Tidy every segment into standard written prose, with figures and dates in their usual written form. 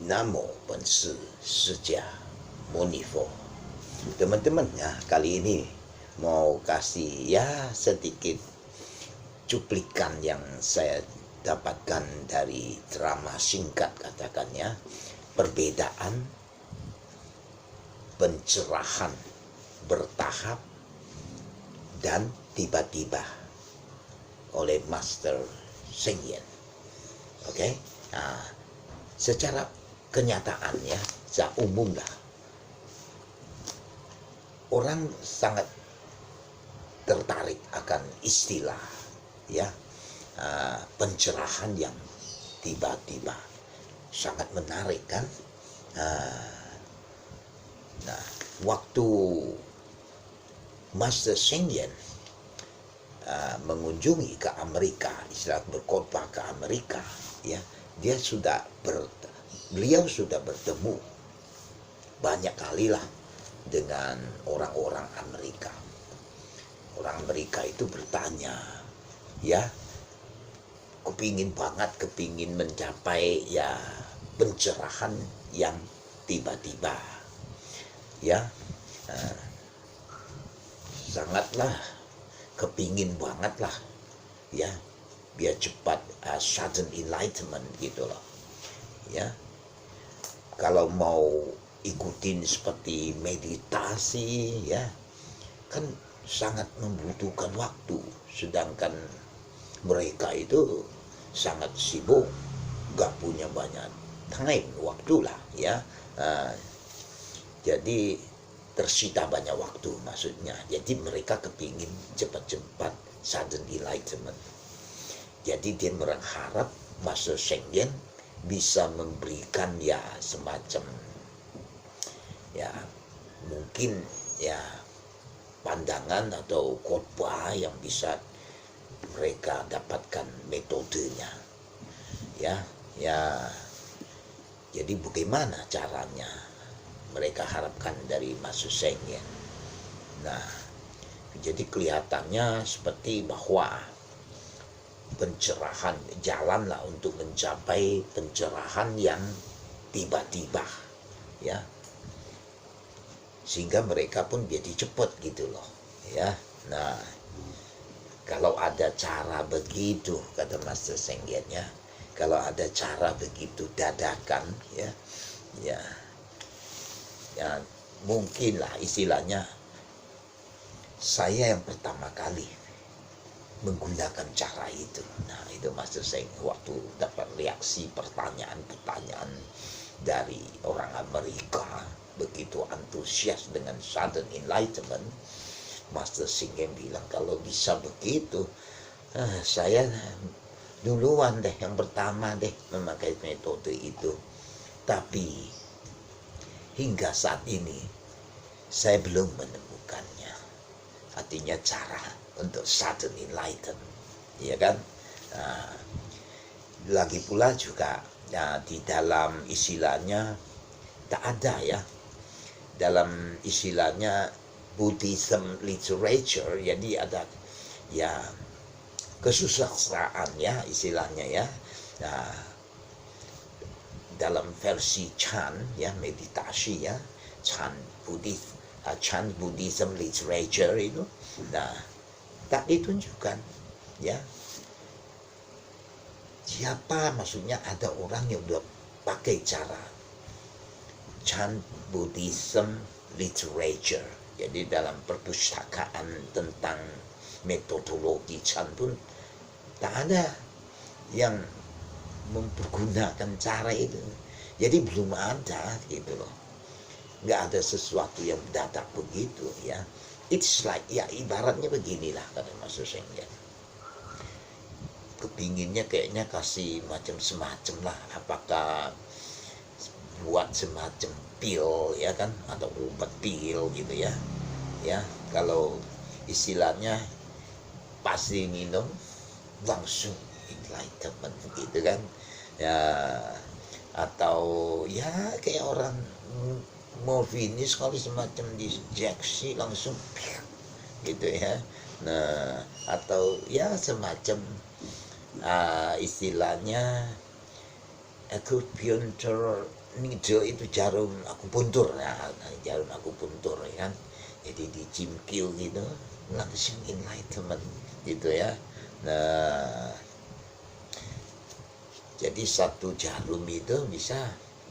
Namo Panse Seja Monifo. Teman-teman ya, kali ini mau kasih ya sedikit cuplikan yang saya dapatkan dari drama singkat, katakannya perbedaan pencerahan bertahap dan tiba-tiba oleh Master Sheng Yen. Oke, nah, secara kenyataan ya, secara umum lah, orang sangat tertarik akan istilah ya pencerahan yang tiba-tiba, sangat menarik kan. Nah, waktu Master Sheng Yen mengunjungi ke Amerika, istilah berkhotbah ke Amerika, ya, beliau sudah bertemu banyak kali lah dengan orang-orang Amerika. Orang Amerika itu bertanya, ya, kepingin mencapai ya pencerahan yang tiba-tiba, ya, sangatlah kepingin banget lah, ya, biar cepat sudden enlightenment gitu loh, ya. Kalau mau ikutin seperti meditasi, ya, kan sangat membutuhkan waktu, sedangkan mereka itu sangat sibuk, gak punya banyak waktu lah, ya. Jadi tersita banyak waktu maksudnya. Jadi mereka kepingin cepat-cepat sudden enlightenment. Jadi dia berharap Master Sheng Yen bisa memberikan ya semacam ya mungkin ya pandangan atau khotbah yang bisa mereka dapatkan metodenya, ya. Jadi bagaimana caranya mereka harapkan dari Master Sheng Yen. Nah, jadi kelihatannya seperti bahwa pencerahan, jalan lah untuk mencapai pencerahan yang tiba-tiba, ya, sehingga mereka pun jadi cepat gitu loh, ya. Nah, kalau ada cara begitu, kata Master Sheng Yen, ya, kalau ada cara begitu dadakan, ya mungkin lah istilahnya saya yang pertama kali menggunakan cara itu. Nah, itu Master Sheng waktu dapat reaksi pertanyaan-pertanyaan dari orang Amerika begitu antusias dengan sudden enlightenment, Master Sheng Yen bilang kalau bisa begitu, saya duluan deh, yang pertama deh memakai metode itu. Tapi hingga saat ini saya belum menemukannya. Artinya cara untuk sudden enlightenment, ya kan? Nah, lagi pula juga ya, di dalam istilahnya tak ada ya, dalam istilahnya Buddhism literature, jadi ada ya kesusastraan ya istilahnya ya. Nah, dalam versi Chan ya, meditasi ya, Chan Buddhism literature itu, nah, tak ditunjukkan ya siapa, maksudnya ada orang yang udah pakai cara Chan Buddhism literature. Jadi dalam perpustakaan tentang metodologi Chan pun tak ada yang mempergunakan cara itu. Jadi belum ada gitu loh, nggak ada sesuatu yang mendadak begitu ya. It's like ya ibaratnya beginilah, kata Master Sheng Yen, kepinginnya kayaknya kasih semacam lah, apakah buat semacam pil ya kan, atau obat pil gitu ya. Ya, kalau istilahnya pasti minum langsung enlightenment gitu kan ya, atau ya kayak orang morfinis kalau semacam diinjeksi langsung gitu ya. Nah, atau ya semacam istilahnya acupuncture needle itu jarum akupuntur, jarum akupuntur ya kan, jadi dicimkil gitu langsung enlightenment gitu ya. Nah, jadi satu jarum itu bisa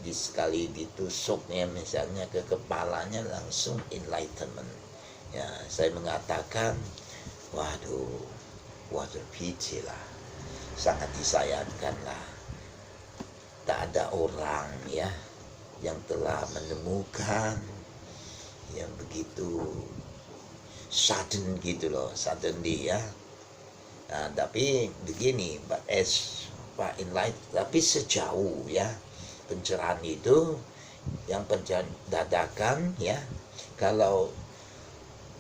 sekali ditusuknya misalnya ke kepalanya langsung enlightenment ya. Saya mengatakan waduh, what a pity lah, sangat disayangkan lah, tak ada orang ya yang telah menemukan yang begitu sudden gitu loh, suddenly ya. Nah, tapi begini, but as Pak Enlight, tapi sejauh ya pencerahan itu, yang pencerahan dadakan ya, kalau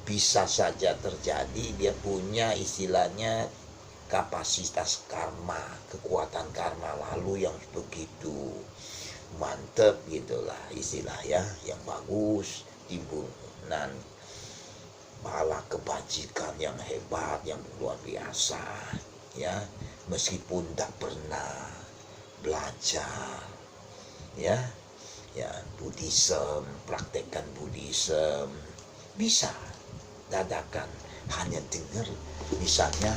bisa saja terjadi, dia punya istilahnya kapasitas karma, kekuatan karma lalu yang begitu mantep gitulah istilah ya, yang bagus, timbunan pahala kebajikan yang hebat, yang luar biasa ya, meskipun tak pernah belajar ya Buddhism, praktekkan Buddhism, bisa dadakan hanya dengar misalnya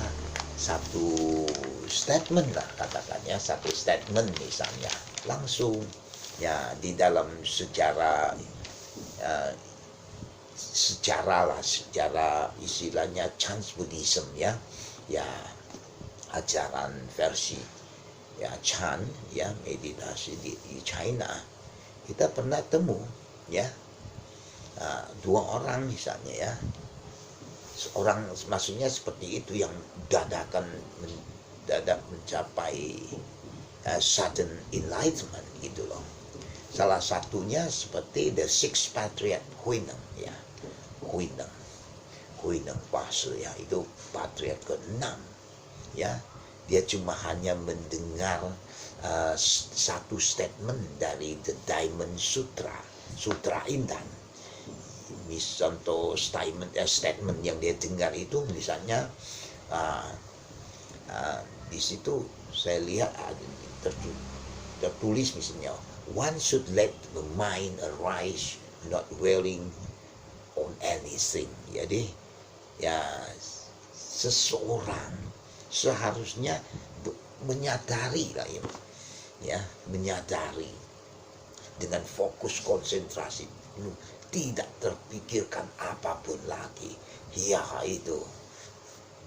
satu statement lah, katakannya satu statement misalnya, langsung ya di dalam sejarah secara istilahnya Chan Buddhism ya ajaran versi ya Chan ya, meditasi di China, kita pernah temu ya, dua orang misalnya ya, seorang maksudnya seperti itu yang dadakan mendadak mencapai sudden enlightenment gitu loh. Salah satunya seperti the six patriarch Huineng ya, Huineng Pase ya, itu patriarch ke-6 ya. Dia cuma hanya mendengar satu statement dari The Diamond Sutra, Sutra Intan. Contoh statement yang dia dengar itu misalnya di situ saya lihat tertulis misalnya, one should let the mind arise not dwelling on anything. Jadi ya seseorang seharusnya menyadari lah ya, menyadari dengan fokus konsentrasi, tidak terpikirkan apapun lagi ya. Itu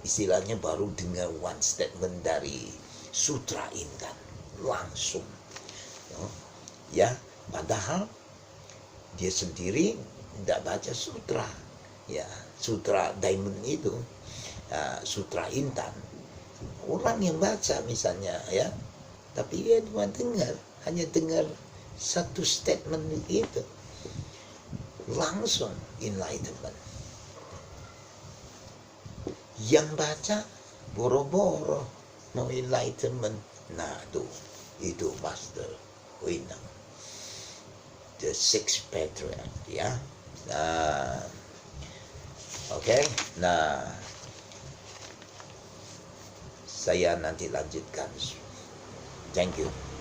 istilahnya baru dengar one statement dari Sutra Intan langsung ya, padahal dia sendiri tidak baca sutra ya, Sutra Diamond itu Sutra Intan orang yang baca misalnya ya, tapi dia cuma dengar, hanya dengar satu statement itu langsung enlightenment. Yang baca boro-boro mau enlightenment, nah tuh itu Master Huineng, the six patriarch ya. Nah oke, nah saya nanti lanjutkan. Thank you.